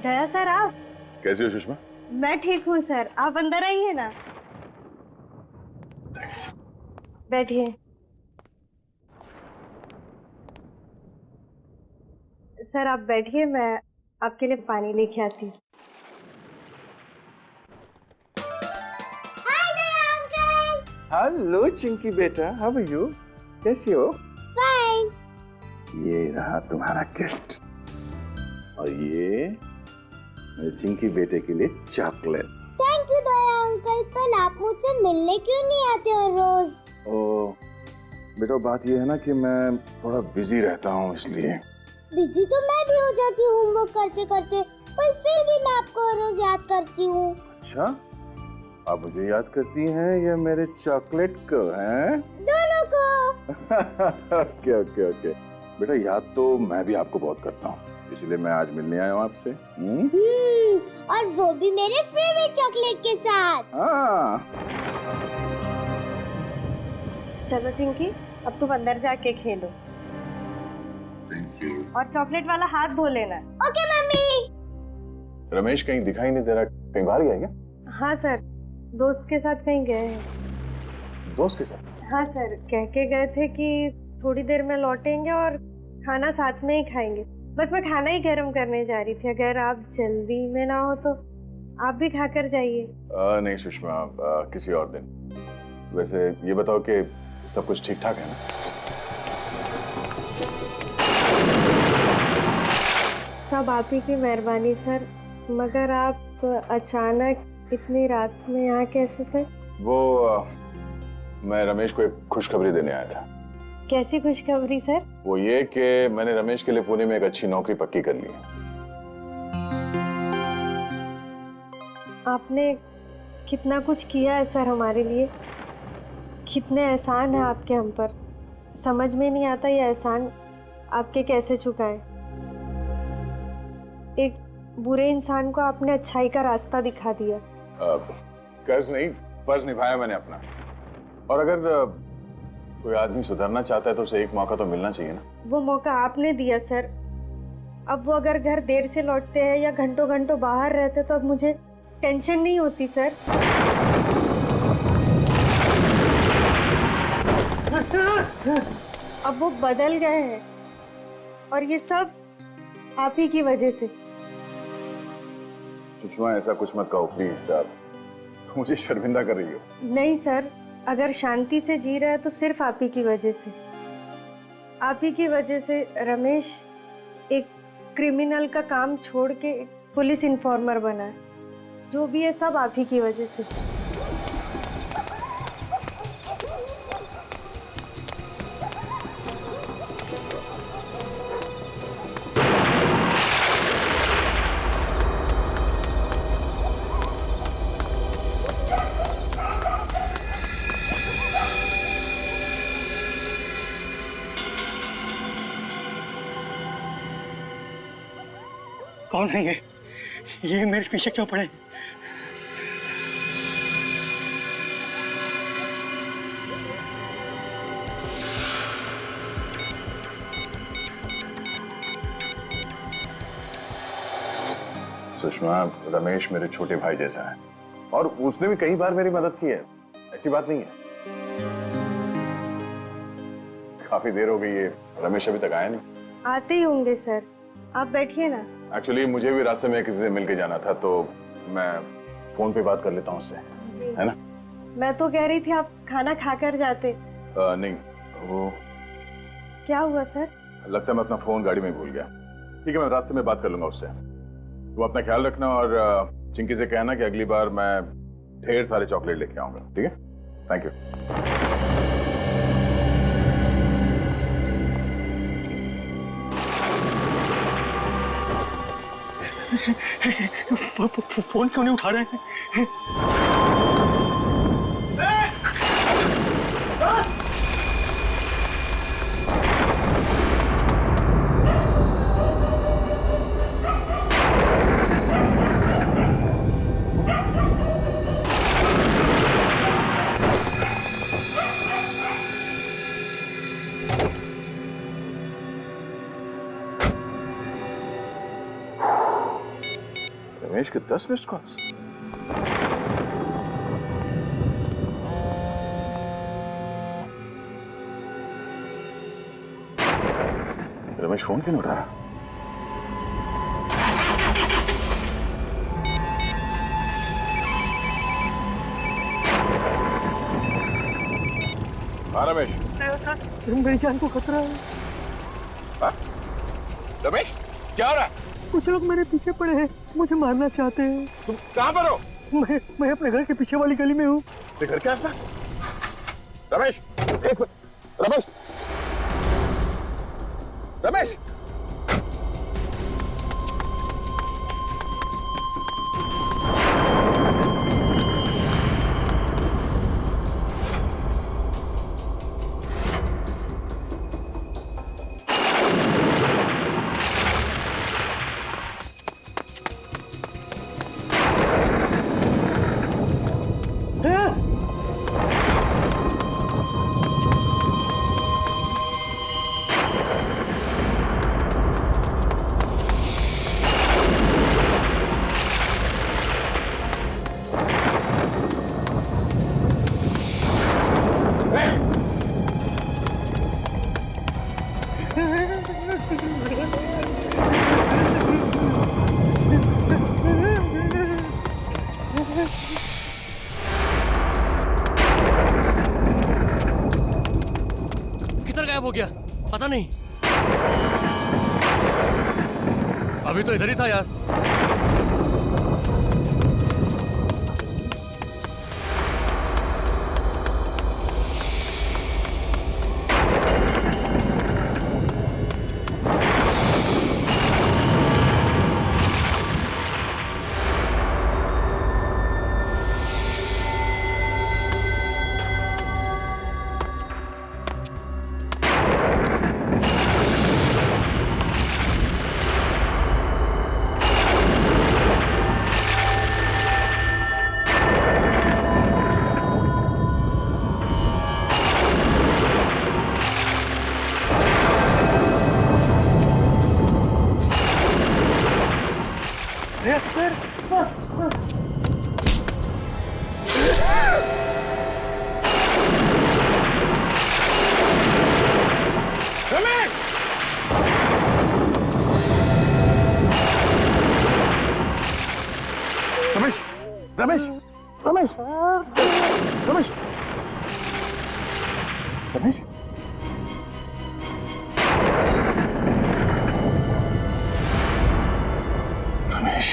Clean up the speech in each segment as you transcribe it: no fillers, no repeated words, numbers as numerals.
दया sir, आप कैसी हो सुषमा? मैं ठीक हूँ सर, आप अंदर आइए ना। थैंक्स। बैठिए। सर आप बैठिए, मैं आपके लिए पानी लेके आती हूँ। हेलो चिंकी बेटा, हाउ आर यू? कैसी हो? फाइन। ये रहा तुम्हारा गिफ्ट और ये मेरे चिंकी बेटे के लिए chocolate. Thank you Daya uncle, पर आप मुझसे मिलने क्यों नहीं आते हो रोज? ओ बेटा, बात ये है ना कि मैं थोड़ा बिजी रहता हूँ, इसलिए। बिजी तो मैं भी हो जाती हूँ होमवर्क करते करते, पर फिर भी मैं आपको रोज याद करती हूँ। अच्छा, आप मुझे याद करती हैं या मेरे चॉकलेट को? हैं? दोनों को। ओके ओके ओके बेटा, याद तो मैं भी आपको बहुत करता हूँ, इसलिए मैं आज मिलने आया हूँ आपसे। और वो भी मेरे फेवरेट चॉकलेट के साथ। हाँ। चलो चिंकी, अब तुम अंदर जाके खेलो। और चॉकलेट वाला हाथ धो लेना। Okay mummy. रमेश कहीं दिखाई नहीं दे रहा, कहीं बाहर गया क्या? हाँ सर, दोस्त के साथ कहीं गए हैं। दोस्त के साथ? हाँ सर, कह के गए थे कि थोड़ी देर में लौटेंगे और खाना साथ में ही खाएंगे। बस मैं खाना ही गर्म करने जा रही थी, अगर आप जल्दी में ना हो तो आप भी खाकर जाइए। नहीं सुषमा, किसी और दिन। वैसे ये बताओ कि सब कुछ ठीक ठाक है ना? सब आप ही की मेहरबानी सर, मगर आप अचानक इतनी रात में यहाँ कैसे सर? वो मैं रमेश को एक खुशखबरी देने आया था। कैसी खुशखबरी सर? वो ये कि मैंने रमेश के लिए पुणे में एक अच्छी नौकरी पक्की कर ली है। आपने कितना कुछ किया है सर हमारे लिए, कितने एहसान है आपके हम पर। समझ में नहीं आता ये एहसान आपके कैसे चुकाएं। एक बुरे इंसान को आपने अच्छाई का रास्ता दिखा दिया। कर्ज नहीं, फर्ज निभाया मैंने अपना। और अगर कोई आदमी सुधरना चाहता है तो उसे एक मौका तो मिलना चाहिए ना। वो मौका आपने दिया सर। अब वो अगर घर देर से लौटते हैं या घंटों घंटों बाहर रहते तो अब मुझे टेंशन नहीं होती सर। अब वो बदल गए हैं और ये सब आप ही की वजह से। सुषमा, ऐसा कुछ मत कहो प्लीज साहब, तुम मुझे शर्मिंदा कर रही हो। नहीं सर, अगर शांति से जी रहा है तो सिर्फ आप ही की वजह से। आप ही की वजह से रमेश एक क्रिमिनल का काम छोड़ के पुलिस इन्फॉर्मर बना है। जो भी है सब आप ही की वजह से। कौन है ये मेरे पीछे क्यों पड़े? सुषमा, रमेश मेरे छोटे भाई जैसा है और उसने भी कई बार मेरी मदद की है, ऐसी बात नहीं है। काफी देर हो गई है, रमेश अभी तक आया नहीं। आते ही होंगे सर, आप बैठिए ना। एक्चुअली मुझे भी रास्ते में किसी से मिलके जाना था, तो मैं फोन पे बात कर लेता हूँ उससे। जी है ना? मैं तो कह रही थी आप खाना खाकर जाते। नहीं, वो क्या हुआ सर? लगता है मैं अपना फोन गाड़ी में भूल गया। ठीक है, मैं रास्ते में बात कर लूंगा उससे। तुम अपना ख्याल रखना और चिंकी से कहना कि अगली बार मैं ढेर सारे चॉकलेट लेके आऊंगा। ठीक है? Thank you. फोन क्यों नहीं उठा रहे हैं? रमेश के 10 मिस्ड कॉल्स। रमेश फोन क्यों नहीं उठा रहा? हाँ रमेश। सर मेरी जान को खतरा है। हाँ? रमेश क्या हो रहा है? कुछ लोग मेरे पीछे पड़े हैं, मुझे मारना चाहते हैं। तुम कहाँ पर हो? मैं अपने घर के पीछे वाली गली में हूँ। घर के आसपास? रमेश एक मिनट। रमेश रमेश किधर गायब हो गया पता नहीं। अभी तो इधर ही था यार। सर रमेश रमेश रमेश रमेश रमेश रमेश रमेश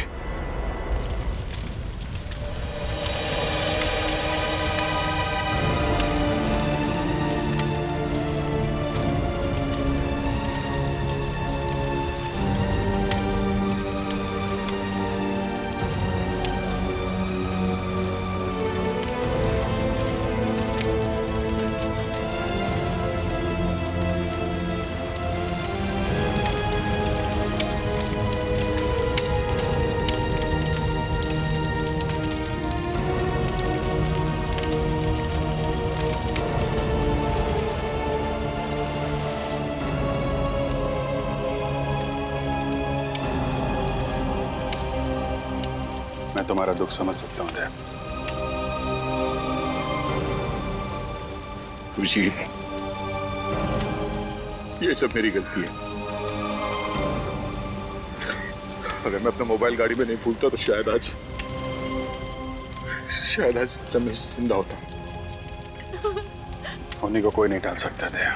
मैं तुम्हारा दुख समझ सकता हूं दया। खुशी, ये सब मेरी गलती है। अगर मैं अपना मोबाइल गाड़ी में नहीं भूलता तो शायद आज रमेश जिंदा होता। होने को कोई नहीं टाल सकता दया।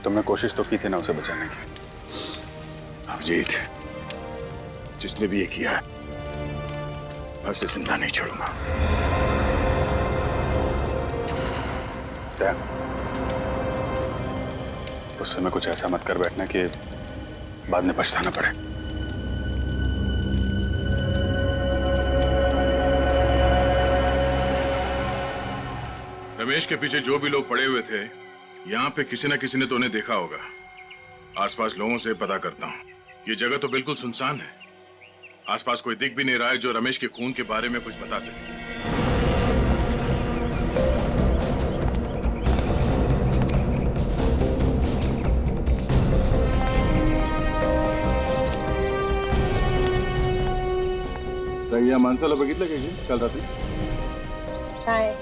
तुमने कोशिश तो की थी ना उसे बचाने की। अभिजीत, जिसने भी ये किया है मैं उसे जिंदा नहीं छोड़ूंगा। दया, उस समय कुछ ऐसा मत कर बैठना कि बाद में पछताना पड़े। रमेश के पीछे जो भी लोग पड़े हुए थे, यहाँ पे किसी न किसी ने तो उन्हें देखा होगा। आसपास लोगों से पता करता हूँ। ये जगह तो बिल्कुल सुनसान है। आसपास कोई दिख भी नहीं रहा है जो रमेश के खून के बारे में कुछ बता सके। ताई या माणसाला बघितलं का की काल रात्री? काय?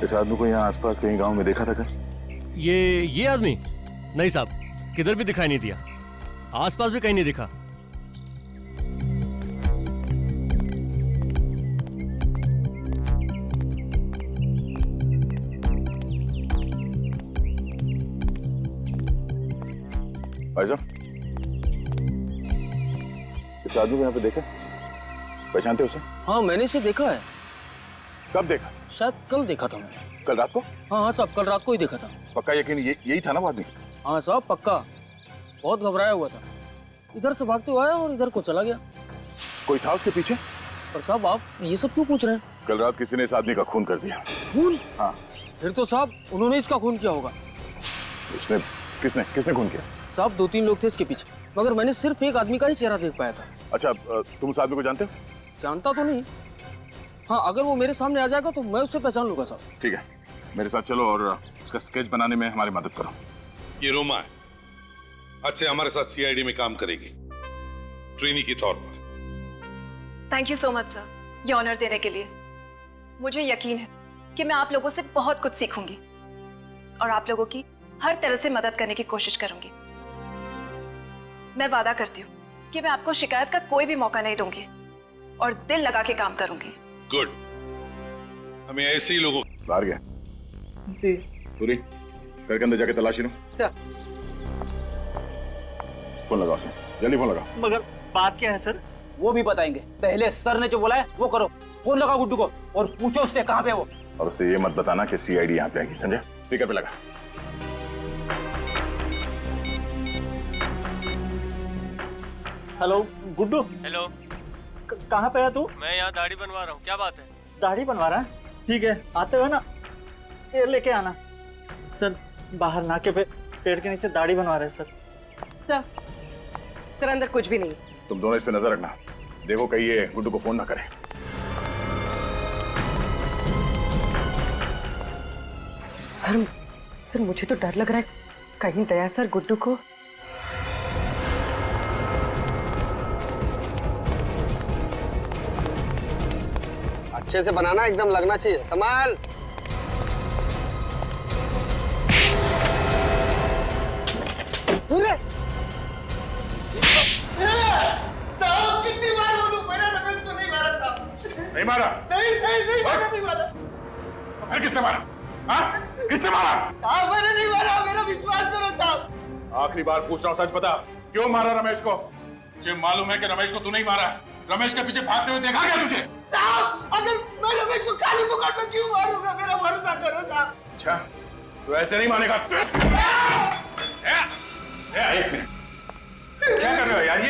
इस आदमी को यहाँ आसपास कहीं गांव में देखा था क्या? ये आदमी? नहीं साहब, किधर भी दिखाई नहीं दिया, आसपास भी कहीं नहीं दिखा। भाई साहब, इस आदमी को यहाँ पे देखा? पहचानते हो उसे? हाँ, मैंने इसे देखा है। कब देखा? शायद कल देखा था मैंने। कल रात को? हाँ साहब, कल रात को ही देखा था। पक्का यकीन यही था ना वो आदमी? हाँ साहब, पक्का। बहुत घबराया हुआ था, इधर से भागते हुए आया और इधर को चला गया। कोई था उसके पीछे? पर साहब आप ये सब क्यों पूछ रहे हैं? कल रात किसी ने इस आदमी का खून कर दिया। खून? हाँ। फिर तो साहब उन्होंने इसका खून किया होगा। इसने किसने खून किया? साहब 2-3 लोग थे इसके पीछे, मगर मैंने सिर्फ एक आदमी का ही चेहरा देख पाया था। अच्छा, तुम उस आदमी को जानते हो? जानता तो नहीं। हाँ, अगर वो मेरे सामने आ जाएगा तो मैं उससे पहचान लूंगा साहब। ठीक है, मेरे साथ चलो और इसका स्केच बनाने में हमारी मदद करो। ये रोमा है, आज से हमारे साथ सीआईडी में काम करेगी, ट्रेनी के तौर पर। Thank you so much sir, ये ऑनर देने के लिए। मुझे यकीन है कि मैं आप लोगों से बहुत कुछ सीखूंगी और आप लोगों की हर तरह से मदद करने की कोशिश करूंगी। मैं वादा करती हूँ कि मैं आपको शिकायत का कोई भी मौका नहीं दूंगी और दिल लगा के काम करूंगी। गुड, हमें ऐसे ही लोगों। बाहर गया पूरी घर के अंदर जाके तलाशी लो। सर फोन लगाओ उसे, जल्दी फोन लगाओ। मगर बात क्या है सर? वो भी बताएंगे, पहले सर ने जो बोला है वो करो। फोन लगा गुड्डू को और पूछो उससे कहाँ पे वो। और उससे ये मत बताना कि सीआईडी यहाँ पे आएगी, समझे? ठीक है, पे लगा। हेलो गुड्डू। हेलो, कहाँ पे है तू? मैं यहाँ दाढ़ी बनवा रहा हूँ, क्या बात है? दाढ़ी बनवा रहा है? ठीक है, आते हुए ना ये लेके आना। सर बाहर नाके पे पेड़ के नीचे दाढ़ी बनवा रहे हैं सर। सर अंदर कुछ भी नहीं। तुम दोनों इस पे नजर रखना, देखो कहीं ये गुड्डू को फोन ना करे। सर मुझे तो डर लग रहा है, कहीं दया सर गुड्डू को। अच्छे से बनाना, एकदम लगना चाहिए। संभाल। कितनी बार बोलूं, मैंने रमेश को नहीं मारा था। नहीं मारा? नहीं मारा। फिर किसने मारा? हाँ? किसने मारा? साहब मैंने नहीं मारा, मेरा विश्वास करो साहब। आखिरी बार पूछ रहा हूँ, सच बता, क्यों मारा रमेश को? मुझे मालूम है कि रमेश को तू नहीं मारा। रमेश के पीछे भागते हुए देखा क्या तुझे? साहब अगर मैं रमेश को काली मुकाट में क्यों मारूंगा, मेरा भरोसा करो साहब। अच्छा, तू ऐसे नहीं मानेगा। एक मिनट, क्या कर रहे हो यार?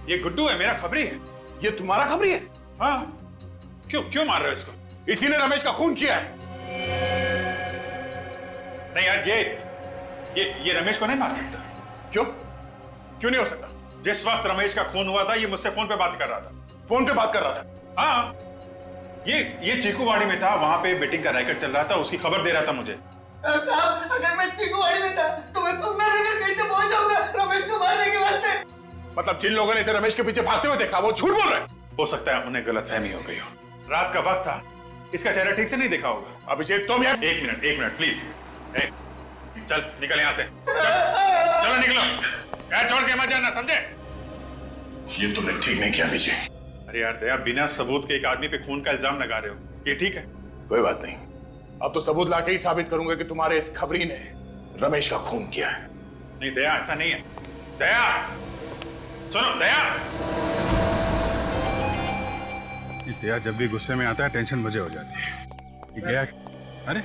ये गुड्डू है, मेरा खबरी है। ये तुम्हारा खबरी है? हाँ। क्यों मार रहे हो इसको? इसी ने रमेश का खून किया है। नहीं यार, ये रमेश को नहीं मार सकता। क्यों नहीं हो सकता? जिस वक्त रमेश का खून हुआ था, ये मुझसे फोन पे बात कर रहा था। फोन पे बात कर रहा था? हाँ। ये चीकूवाड़ी में था, वहां पे बेटिंग का रैकेट चल रहा था, उसकी खबर दे रहा था मुझे। साहब अगर मैं चीकूवाड़ी में था तो मैं सुंदरनगर कैसे पहुंच जाऊंगा रमेश को मारने के वास्ते? मतलब जिन लोगों ने इसे रमेश के पीछे भागते हुए देखा, वो झूठ बोल रहे हैं। हो सकता है उन्हें गलतफहमी हो गई हो। रात का वक्त था, इसका चेहरा ठीक से नहीं देखा होगा। अभिषेक तुम यार, एक मिनट प्लीज। चल निकल यहाँ से, चलो निकलो यार, छोड़ के मत जाना, समझे? ये तुमने ठीक नहीं किया अभिषेक। अरे यार दया, बिना सबूत के एक आदमी पे खून का इल्जाम लगा रहे हो, ये ठीक है? कोई बात नहीं, अब तो सबूत लाके ही साबित करूंगा कि तुम्हारे इस खबरी ने रमेश का खून किया है। नहीं दया, ऐसा नहीं है। दया सुनो, दया जब भी गुस्से में आता है टेंशन मुझे हो जाती है। ये गया? अरे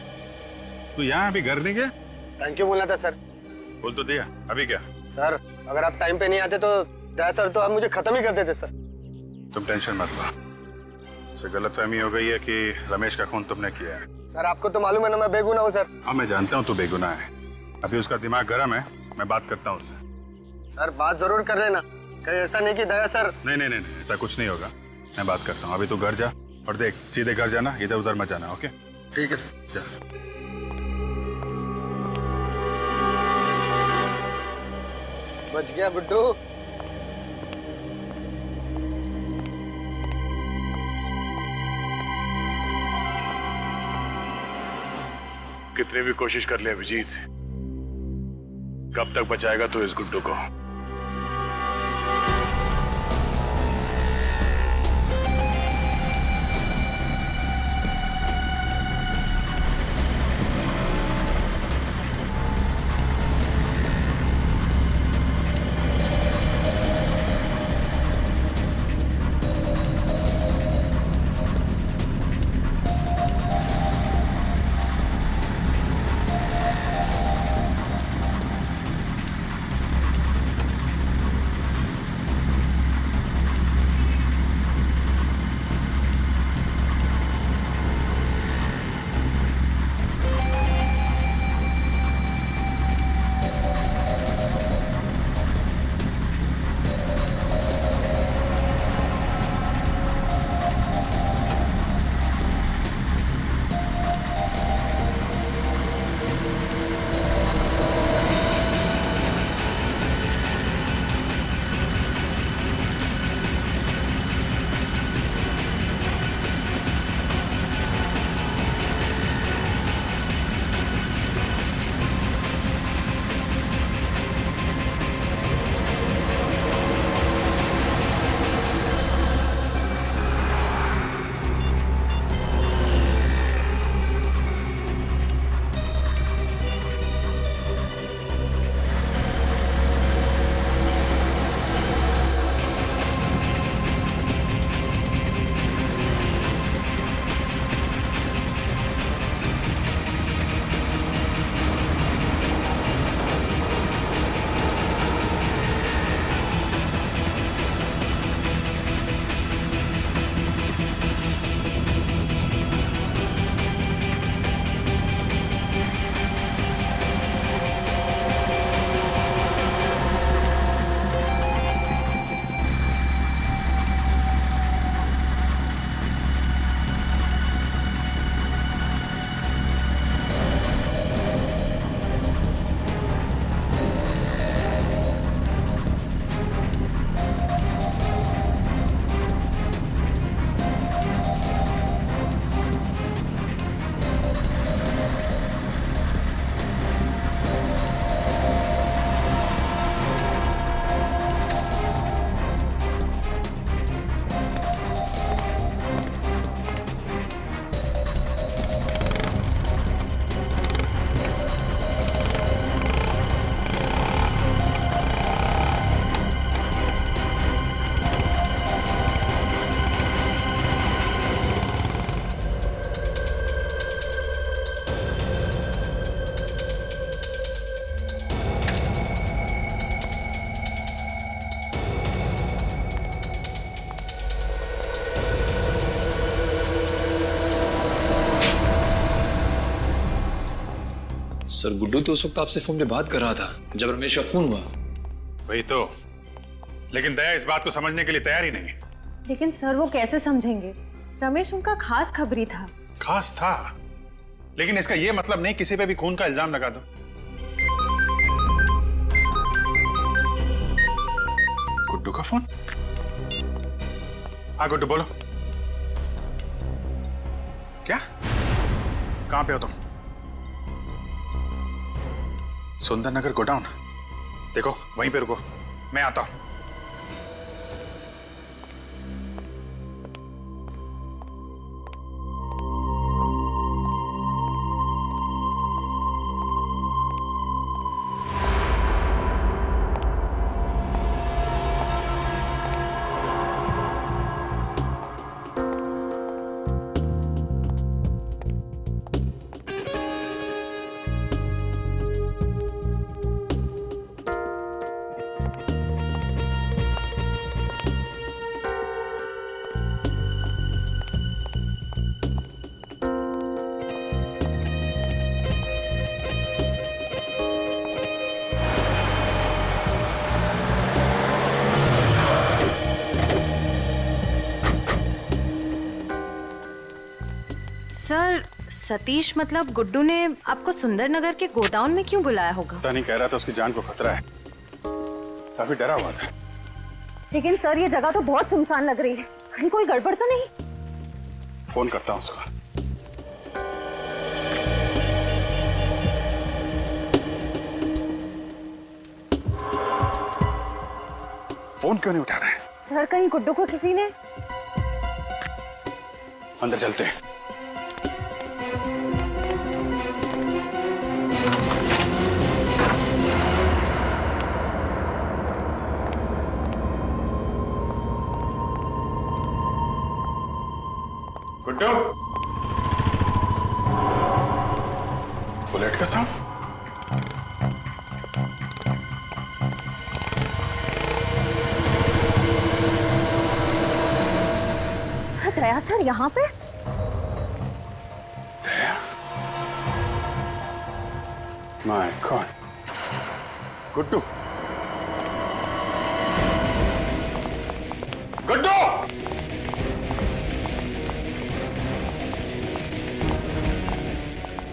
तू यहाँ अभी घर नहीं गया? थैंक यू बोलना था सर। बोल तो दिया, अभी क्या? सर अगर आप टाइम पे नहीं आते तो दया सर तो आप मुझे खत्म ही कर देते सर। तुम टेंशन मत लो। उसे गलतफहमी हो गई है कि रमेश का खून तुमने किया है। सर आपको तो मालूम है ना मैं बेगुनाह हूँ सर। हाँ मैं जानता हूँ तू बेगुनाह है। अभी उसका दिमाग गर्म है, मैं बात करता हूँ उससे। सर बात जरूर कर लेना, कहीं ऐसा नहीं कि दया सर। नहीं नहीं नहीं, ऐसा कुछ नहीं होगा, मैं बात करता हूँ। अभी तू घर जा और देख, सीधे घर जाना, इधर उधर मत जाना। ओके ठीक है सर। जा। बच गया गुड्डू। कितनी भी कोशिश कर ले अभिजीत, कब तक बचाएगा तू इस गुड्डू को? सर गुड्डू तो उस वक्त आपसे फोन पे बात कर रहा था जब रमेश का खून हुआ। वही तो, लेकिन दया इस बात को समझने के लिए तैयार ही नहीं है। लेकिन सर वो कैसे समझेंगे? रमेश उनका खास खबरी था। खास था, लेकिन इसका ये मतलब नहीं किसी पे भी खून का इल्जाम लगा दो। गुड्डू का फोन? हाँ गुड्डू बोलो। क्या? कहां पे हो तुम? सुंदर नगर गोडाउन? देखो वहीं पे रुको, मैं आता हूं। सर सतीश मतलब गुड्डू ने आपको सुंदरनगर के गोडाउन में क्यों बुलाया होगा? पता नहीं, कह रहा था उसकी जान को खतरा है, काफी डरा हुआ था। लेकिन सर ये जगह तो बहुत सुनसान लग रही है, कहीं कोई गड़बड़ तो नहीं? फोन करता हूँ उसको। फोन क्यों नहीं उठा रहे हैं? सर कहीं गुड्डू को किसी ने? अंदर चलते हैं। गुड्डू, बुलेट का साउंड। दया सर यहाँ पे? Daya? My God. Guddu, Guddu,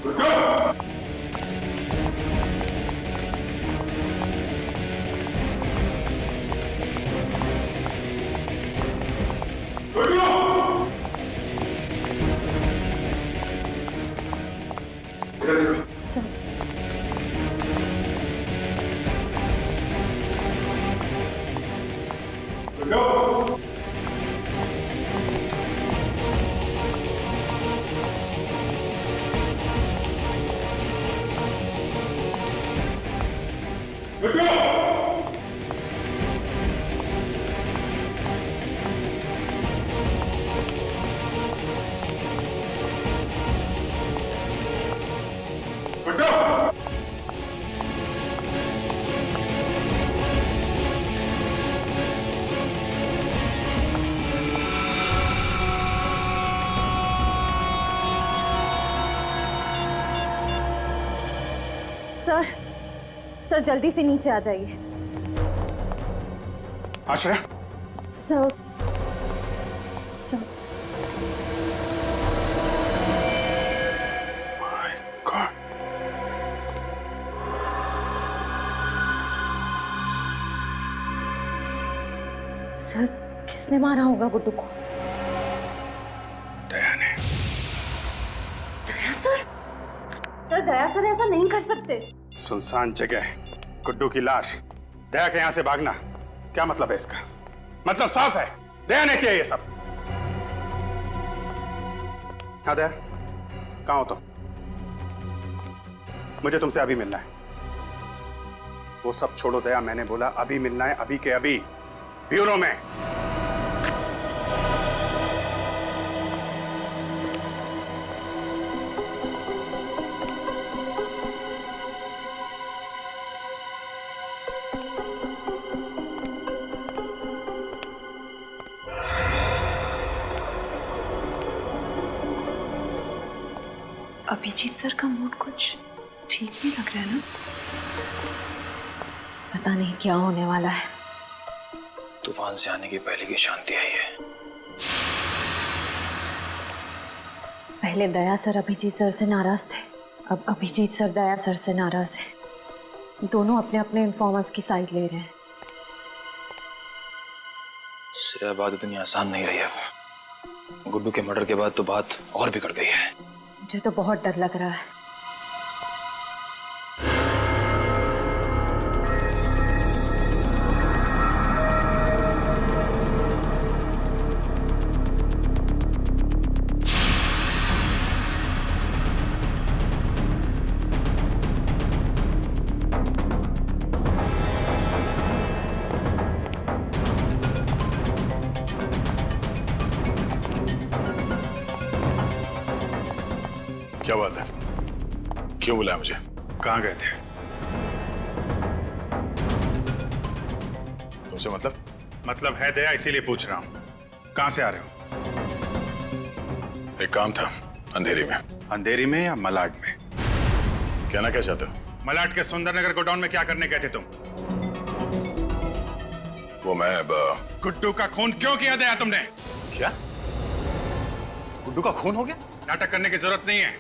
Guddu, sir sir sir जल्दी से नीचे आ जाइए। Ashray, sir sir my God. Sir किसने मारा होगा गुड्डू को? दया ने। Daya sir? Sir Daya sir ऐसा नहीं कर सकते। सुनसान जगह, गुड्डू की लाश, दया के यहां से भागना, क्या मतलब है इसका? मतलब साफ है, दया ने किया ये सब। हाँ दया, कहाँ हो तुम? मुझे तुमसे अभी मिलना है। वो सब छोड़ो दया, मैंने बोला अभी मिलना है, अभी के अभी, ब्यूरो में। अभिजीत सर का मूड कुछ ठीक नहीं लग रहा है ना? पता नहीं क्या होने वाला है। तूफान से आने की पहले की शांति आई है। पहले दया सर अभिजीत सर से नाराज थे, अब अभिजीत सर दया सर से नाराज हैं। दोनों अपने अपने इन्फॉर्मर्स की साइड ले रहे हैं। श्रेया बात इतनी आसान नहीं रही अब। गुड्डू के मर्डर के बाद तो बात और बिगड़ गई है। मुझे तो बहुत डर लग रहा है। क्या बात है? क्यों बुलाया मुझे? कहाँ गए थे? तुमसे मतलब? मतलब है दया, इसीलिए पूछ रहा हूँ। कहाँ से आ रहे हो? एक काम था, अंधेरी में। अंधेरी में या मलाड में? कहना क्या चाहते हो? मलाड के सुंदरनगर गोडाउन में क्या करने गए थे तुम? वो मैं गुड्डू का खून क्यों किया दया तुमने? क्या? गुड्डू का खून हो गया? नाटक करने की जरूरत नहीं है।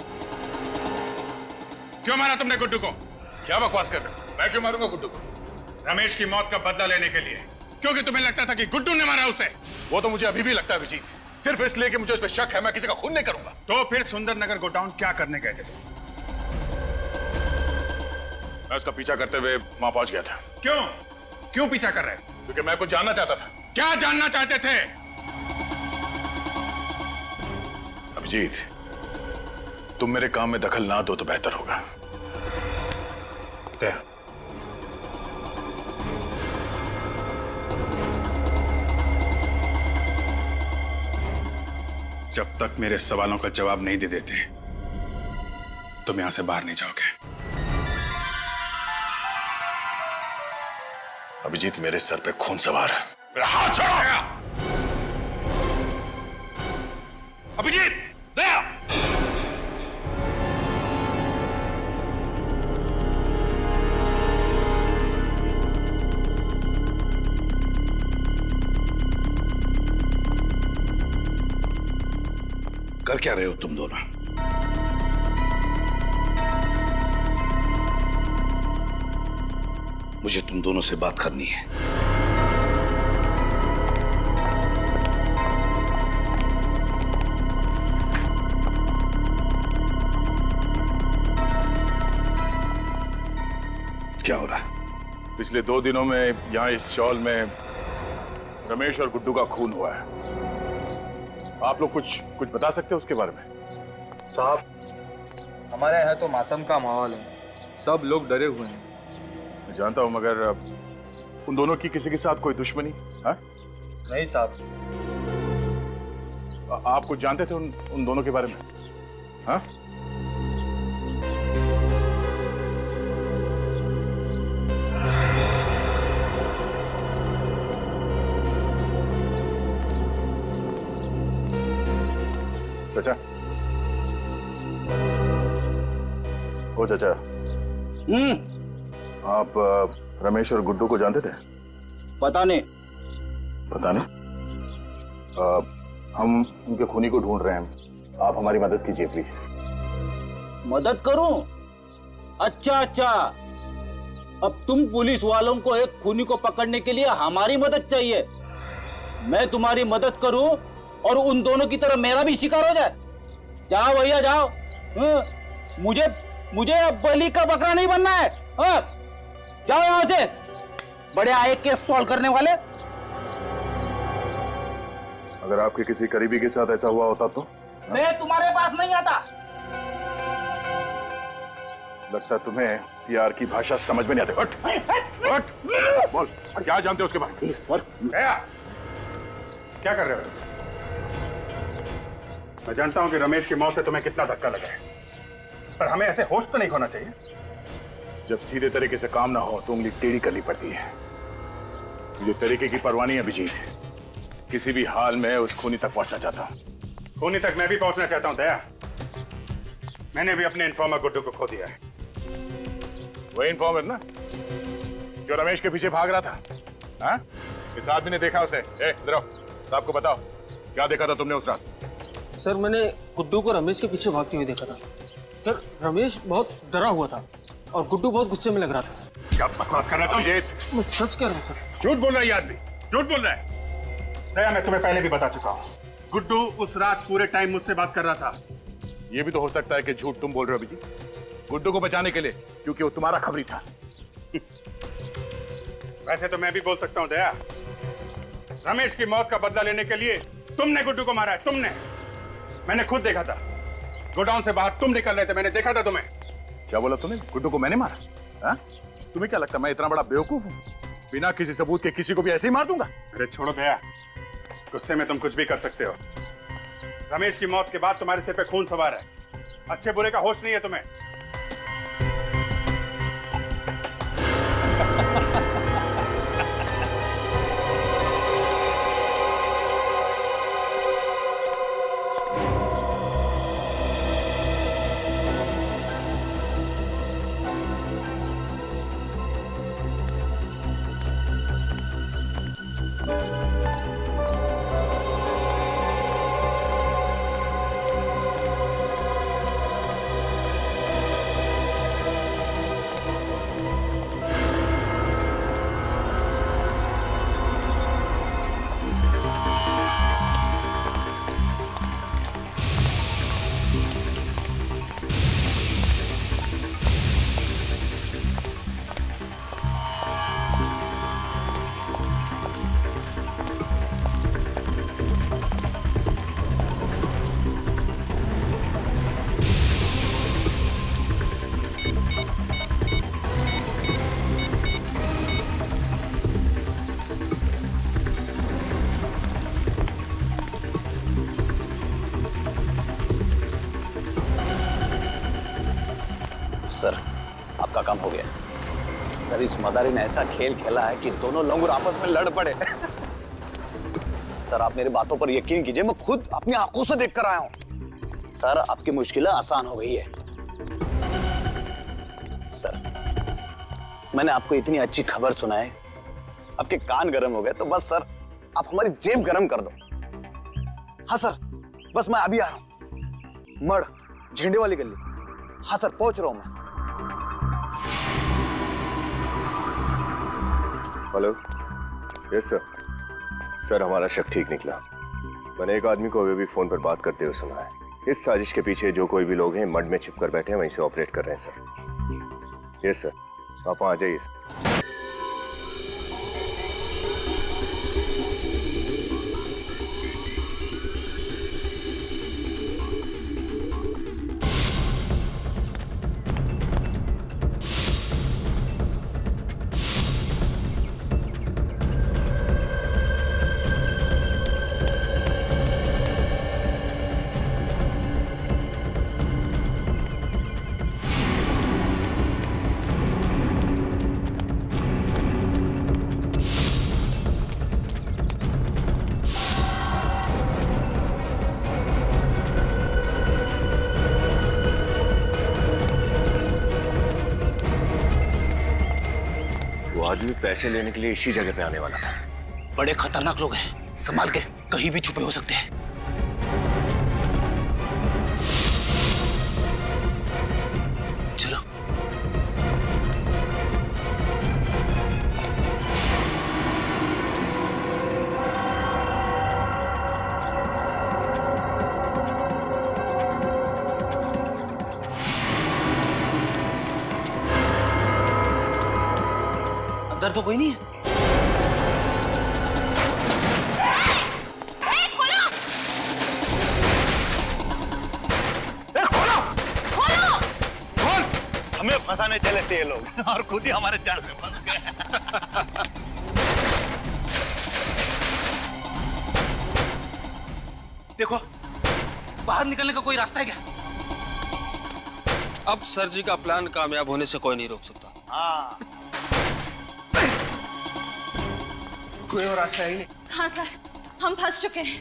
क्यों मारा तुमने गुड्डू को? क्या बकवास कर रहे हो? मैं क्यों मारूंगा गुड्डू को? रमेश की मौत का बदला लेने के लिए, क्योंकि तुम्हें लगता था कि गुड्डू ने मारा उसे। वो तो मुझे अभी भी लगता है अभिजीत, सिर्फ इसलिए कि मुझे उस पर शक है। मैं किसी का खून नहीं करूंगा। तो फिर सुंदरनगर गोडाउन क्या करने गए थे तुम? मैं उसका पीछा करते हुए वहां पहुंच गया था। क्यों पीछा कर रहे? क्योंकि मैं कुछ जानना चाहता था। क्या जानना चाहते थे? अभिजीत, तुम मेरे काम में दखल ना दो तो बेहतर होगा। जब तक मेरे सवालों का जवाब नहीं दे देते तुम यहां से बाहर नहीं जाओगे। अभिजीत, मेरे सर पे खून सवार है। मेरा हाथ छोड़ो। अभिजीत, दया! कर क्या रहे हो तुम दोनों? मुझे तुम दोनों से बात करनी है। क्या हो रहा है? पिछले 2 दिनों में यहाँ इस चौल में रमेश और गुड्डू का खून हुआ है। आप लोग कुछ बता सकते हो उसके बारे में? साहब, हमारे यहाँ तो मातम का माहौल है, सब लोग डरे हुए हैं। मैं जानता हूँ, मगर उन दोनों की किसी के साथ कोई दुश्मनी? हाँ? नहीं साहब। आप कुछ जानते थे उन दोनों के बारे में? हाँ? चाचा, ओ चाचा, आप रमेश और गुड्डू को जानते थे? पता नहीं। पता नहीं? हम उनके खूनी को ढूंढ रहे हैं। आप हमारी मदद कीजिए प्लीज। मदद करूं? अच्छा, अब तुम पुलिस वालों को एक खूनी को पकड़ने के लिए हमारी मदद चाहिए। मैं तुम्हारी मदद करूं और उन दोनों की तरह मेरा भी शिकार हो जाए? जाओ भैया जाओ। मुझे अब बलि का बकरा नहीं बनना है। जाओ यहां से, बड़े आए केस सॉल्व करने वाले। अगर आपके किसी करीबी के साथ ऐसा हुआ होता तो? मैं तुम्हारे पास नहीं आता। लगता तुम्हें प्यार की भाषा समझ में नहीं आती। उठ, बोल, क्या जानते हो उसके बारे में? क्या कर रहे हो? मैं जानता हूं कि रमेश की मौत से तुम्हें कितना धक्का लगा है, पर हमें ऐसे होश तो नहीं खोना चाहिए। जब सीधे तरीके से काम ना हो तो उंगली टेढ़ी करनी पड़ती है। मुझे तरीके की परवाह नहीं है अभिजीत। किसी भी हाल में उस खूनी तक पहुंचना चाहता हूं। खूनी तक मैं भी पहुंचना चाहता हूं दया। मैंने भी अपने इन्फॉर्मर गुड्डू को खो दिया है। वही इन्फॉर्मर ना जो रमेश के पीछे भाग रहा था? हाँ? इस आदमी ने देखा उसे। इधर आओ, साहब को बताओ, क्या देखा था तुमने उस रात? सर, मैंने गुड्डू को रमेश के पीछे भागते हुए देखा था। सर, रमेश बहुत डरा हुआ था और गुड्डू बहुत गुस्से में लग रहा था। सर, क्या बकवास कर रहा था? मैं सच कह रहा हूँ सर। झूठ बोल रहा है ये आदमी, झूठ बोल रहा है। दया, मैं तुम्हें पहले भी बता चुका हूँ, गुड्डू उस रात पूरे टाइम मुझसे बात कर रहा था। ये भी तो हो सकता है कि झूठ तुम बोल रहे हो अभिजीत, गुड्डू को बचाने के लिए, क्योंकि वो तुम्हारा खबरी था। वैसे तो मैं भी बोल सकता हूँ दया, रमेश की मौत का बदला लेने के लिए तुमने गुड्डू को मारा है। तुमने, मैंने खुद देखा था। गोडाउन से बाहर तुम निकल रहे थे, मैंने देखा था तुम्हें। क्या बोला तुमने? गुड्डू को मैंने मारा? हाँ? तुम्हें क्या लगता है मैं इतना बड़ा बेवकूफ हूँ? बिना किसी सबूत के किसी को भी ऐसे ही मार दूंगा? अरे छोड़ो दया, गुस्से में तुम कुछ भी कर सकते हो। रमेश की मौत के बाद तुम्हारे सिर पे खून सवार है। अच्छे बुरे का होश नहीं है तुम्हें। पक्का काम हो गया। सर इस मदारी ने ऐसा खेल खेला है कि दोनों लंगूर आपस में लड़ पड़े। सर आप मेरी बातों पर यकीन कीजिए, मैं खुद अपनी आंखों से देख कर आया हूं। सर आपकी मुश्किलें आसान हो गई है। सर मैंने आपको इतनी अच्छी खबर सुनाई, आपके कान गर्म हो गए, तो बस सर आप हमारी जेब गर्म कर दो। हाँ सर, बस मैं अभी आ रहा हूं। मड़ झंडे वाली गली। हाँ सर पहुंच रहा हूं मैं। हेलो। Yes sir. सर हमारा शक ठीक निकला। मैंने एक आदमी को अभी भी फोन पर बात करते हुए सुना है। इस साजिश के पीछे जो कोई भी लोग हैं मड में छिपकर बैठे हैं, वहीं से ऑपरेट कर रहे हैं सर। यस सर, आप वहां आ जाइए सर। आदमी पैसे लेने के लिए इसी जगह पे आने वाला था। बड़े खतरनाक लोग हैं, संभाल के, कहीं भी छुपे हो सकते हैं। चलो। अंदर तो कोई नहीं है। हमें फंसाने चले थे ये लोग और खुद ही हमारे जाल में फंस गए। देखो, बाहर निकलने का कोई रास्ता है क्या? अब सर जी का प्लान कामयाब होने से कोई नहीं रोक सकता। हाँ। कोई और रास्ता ही नहीं। हाँ सर, हम फंस चुके हैं।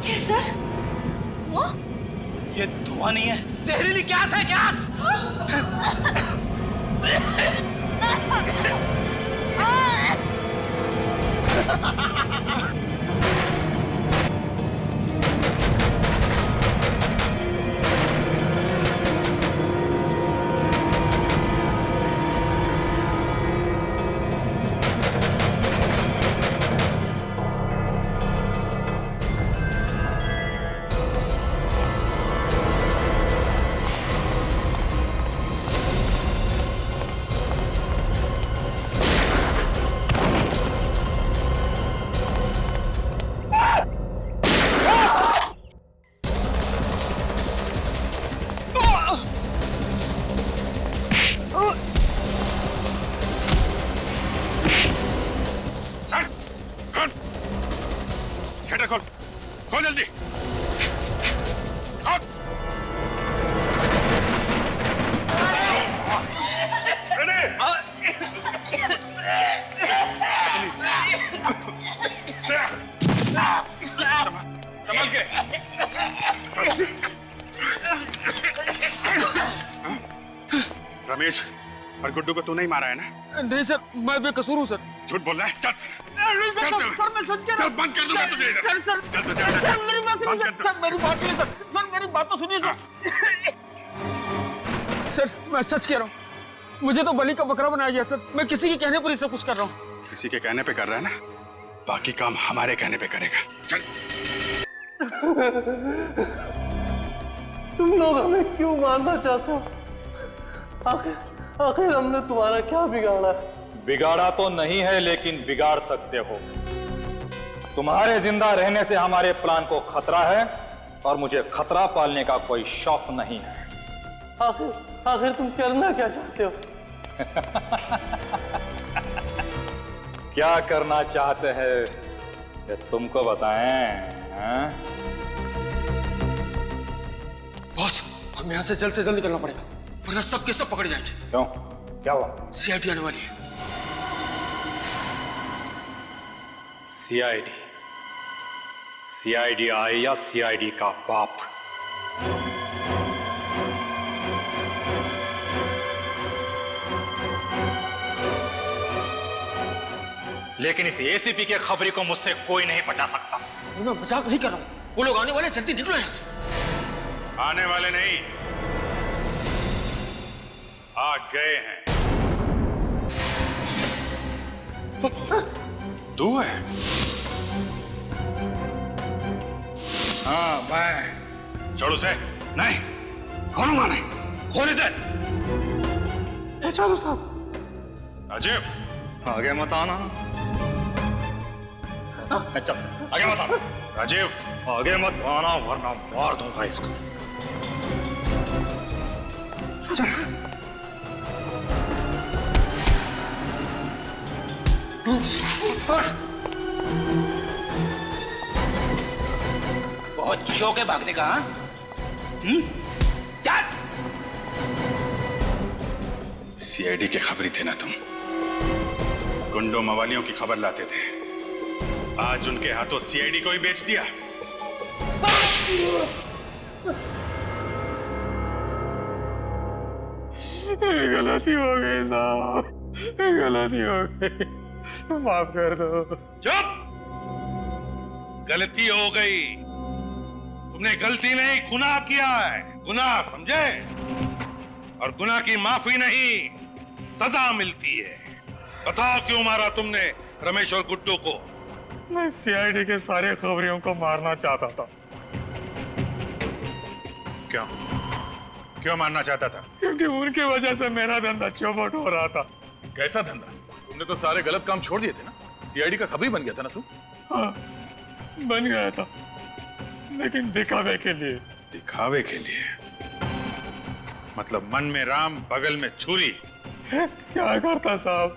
क्या सर? वो? ये धुआं नहीं है, जहरीली गैस है, गैस। शटर खोल, खोल जल्दी। खोल। संभाल के। रमेश और गुड्डू को तू नहीं मारा है ना? नहीं सर, मैं बेकसूर हूँ सर। झूठ बोल रहा है? चल सर मैं सच कह रहा हूँ। बंद कर दूंगा तुझे इधर। सर मेरी बात सुनिए सर, मेरी बात सुनिए सर, सर मेरी बात तो सुनिए सर। सर मैं सच कह रहा हूँ, मुझे तो बलि का बकरा बनाया गया सर। मैं किसी के कहने पर ही सब कुछ कर रहा हूँ। किसी के कहने पे कर रहा है ना, बाकी काम हमारे कहने पे करेगा। चल। तुम लोग हमें क्यों मारना चाहते हो? आखिर हमने तुम्हारा क्या बिगाड़ा है? बिगाड़ा तो नहीं है, लेकिन बिगाड़ सकते हो। तुम्हारे जिंदा रहने से हमारे प्लान को खतरा है और मुझे खतरा पालने का कोई शौक नहीं है। आखिर तुम करना क्या चाहते हो? क्या करना चाहते हैं ये तुमको बताएं? हाँ? बॉस हमें यहाँ से जल्द निकलना पड़ेगा, वरना सब के सब पकड़ जाएंगे। क्यों, क्या हुआ? सीआईडी आने वाली है। सीआईडी आए या सीआईडी का बाप, लेकिन इस एसीपी के खबरी को मुझसे कोई नहीं बचा सकता। मैं मजाक नहीं कर रहा हूँ, वो लोग आने वाले, जल्दी निकलो यहाँ से। आने वाले नहीं, आ गए हैं। तू है? हाँ मैं। छोड़ो से। नहीं खोलूंगा नहीं, खोले से। चलो साहब। अजय आगे मत आना। चल आगे मत आना। राजीव आगे मत आना वरना मार दूंगा इसको। बहुत शौक है भागने का, हाँ? चल। सीआईडी के खबरी थे ना तुम, गुंडों मवालियों की खबर लाते थे, आज उनके हाथों सीआईडी को ही बेच दिया। गलती हो गई साहब, गलती हो गई, माफ कर दो। चुप! गलती हो गई, तुमने गलती नहीं गुनाह किया है, गुनाह समझे? और गुनाह की माफी नहीं सजा मिलती है। बताओ क्यों मारा तुमने रमेश और गुड्डू को? मैं सीआईडी के सारे खबरियों को मारना चाहता था। क्यों क्यों मारना चाहता था? क्योंकि उनकी वजह से मेरा धंधा चौपट हो रहा था। कैसा धंधा? तुमने तो सारे गलत काम छोड़ दिए थे ना, सीआईडी का खबरी बन गया था ना तू? हाँ बन गया था, लेकिन दिखावे के लिए। दिखावे के लिए? मतलब मन में राम बगल में छुरी। क्या करता साहब,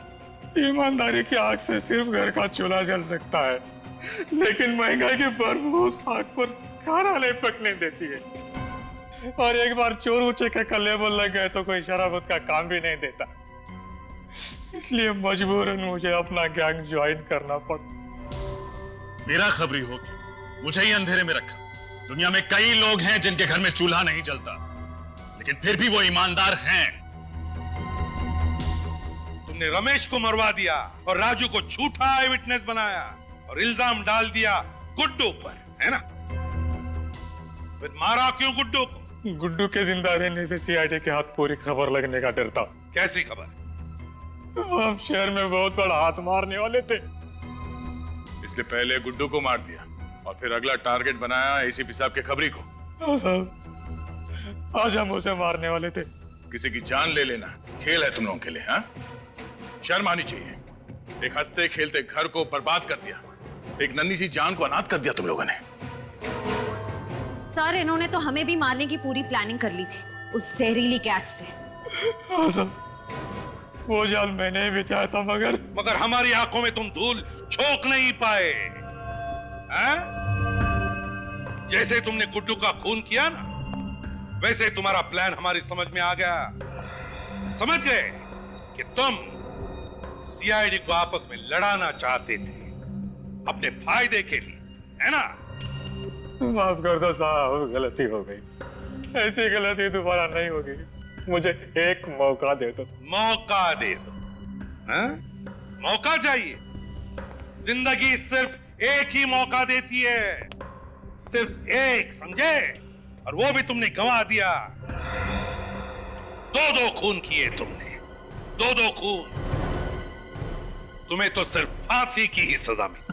ईमानदारी की आग से सिर्फ घर का चूल्हा जल सकता है, लेकिन महंगाई की बर्फ उस आग पर खाना नहीं पकने देती है। और एक बार चोर ऊंचे के कल्ले बोल लग गए तो कोई शराबत का काम भी नहीं देता। इसलिए मजबूरन मुझे अपना गैंग ज्वाइन करना पड़ा। मेरा खबरी हो कि मुझे ही अंधेरे में रखा। दुनिया में कई लोग हैं जिनके घर में चूल्हा नहीं जलता, लेकिन फिर भी वो ईमानदार हैं। तुमने रमेश को मरवा दिया और राजू को झूठा आई विटनेस बनाया और इल्जाम डाल दिया गुड्डू पर, है ना? फिर मारा क्यों गुड्डू को? गुड्डू के जिंदा रहने से सीआईडी के हाथ पूरी खबर लगने का डर था। कैसी खबर? हम शहर में बहुत बड़ा हाथ मारने वाले थे, इसलिए पहले गुड्डू को मार दिया और फिर अगला टारगेट बनाया एसीपी साहब के खबरी को। हाँ साहब, आज हम उसे मारने वाले थे। किसी की जान ले लेना खेल है तुम लोगों के लिए, हाँ? शर्म आनी चाहिए। एक हंसते खेलते घर को बर्बाद कर दिया, एक नन्ही सी जान को अनाथ कर दिया तुम लोगों ने। सर इन्होंने तो हमें भी मारने की पूरी प्लानिंग कर ली थी उस जहरीली गैस से। हाँ साहब, वो जाल मैंने भी बिछाया था, मगर हमारी आंखों में तुम धूल झोंक नहीं पाए, हैं? जैसे तुमने गुड्डू का खून किया ना, वैसे तुम्हारा प्लान हमारी समझ में आ गया। समझ गए कि तुम सीआईडी को आपस में लड़ाना चाहते थे अपने फायदे के लिए, है ना? माफ कर दो साहब, गलती हो गई। ऐसी गलती दोबारा नहीं होगी। मुझे एक मौका दे दो। मौका दे दो? हैं? मौका चाहिए? जिंदगी सिर्फ एक ही मौका देती है, सिर्फ एक, समझे? और वो भी तुमने गंवा दिया। दो खून किए तुमने, दो खून। तुम्हें तो सिर्फ फांसी की ही सजा मिली।